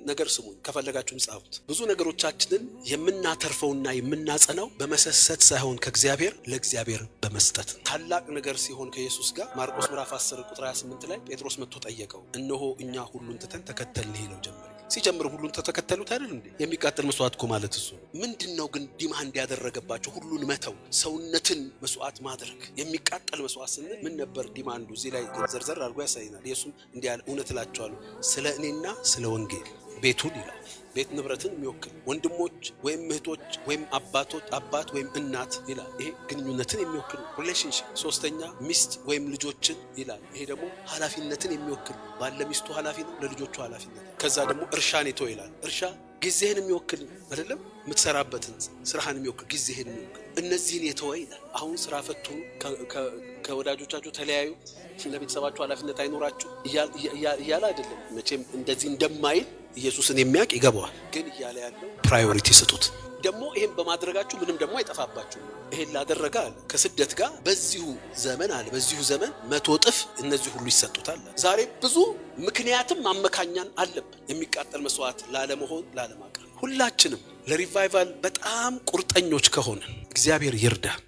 ነገር ስሙኝ ከፈለጋችሁም ጻፉት። ብዙ ነገሮቻችንን የምናተርፈውና የምናጸናው በመሰሰት ሳይሆን ከእግዚአብሔር ለእግዚአብሔር በመስጠት። ታላቅ ነገር ሲሆን ከኢየሱስ ጋር ማርቆስ ምዕራፍ 10 ቁጥር 28 ላይ ጴጥሮስ መጥቶ ጠየቀው። እነሆ እኛ ሁሉን ትተን ተከተልንህ ይለው ጀመረ። ሲጀምር ሁሉን ተተከተሉት አይደል እንዴ? የሚቃጠል መስዋዕት እኮ ማለት እሱ ምንድነው? ግን ዲማንድ ያደረገባቸው ሁሉን መተው፣ ሰውነትን መስዋዕት ማድረግ። የሚቃጠል መስዋዕት ስንል ምን ነበር ዲማንዱ? እዚህ ላይ ዘርዘር አድርጎ ያሳይናል። ኢየሱስ እንዲህ ያለ እውነት እላችኋለሁ ስለ እኔና ስለ ወንጌል ቤቱን ይላል። ቤት ንብረትን የሚወክል ወንድሞች ወይም እህቶች ወይም አባት ወይም እናት ይላል። ይሄ ግንኙነትን የሚወክል ሪሌሽንሺፕ። ሶስተኛ ሚስት ወይም ልጆችን ይላል። ይሄ ደግሞ ኃላፊነትን የሚወክል ባለ ሚስቱ ኃላፊ ነው፣ ለልጆቹ ኃላፊነት። ከዛ ደግሞ እርሻን ይተው ይላል። እርሻ ጊዜህን የሚወክል አይደለም፣ የምትሰራበትን ስራህን የሚወክል ጊዜህን የሚወክል እነዚህን የተወ ይላል። አሁን ስራ ፈቱ፣ ከወዳጆቻችሁ ተለያዩ፣ ለቤተሰባችሁ ኃላፊነት አይኖራችሁ እያለ አይደለም። መቼም እንደዚህ እንደማይል ኢየሱስን የሚያውቅ ይገባዋል። ግን እያለ ያለው ፕራዮሪቲ ስጡት። ደግሞ ይሄን በማድረጋችሁ ምንም ደግሞ አይጠፋባችሁ። ይሄን ላደረገ አለ ከስደት ጋር በዚሁ ዘመን 100 እጥፍ እነዚህ ሁሉ ይሰጡታል። ዛሬ ብዙ ምክንያትም ማመካኛን አለብን የሚቃጠል መስዋዕት ላለመሆን ላለማቅረብ። ሁላችንም ለሪቫይቫል በጣም ቁርጠኞች ከሆነ እግዚአብሔር ይርዳ።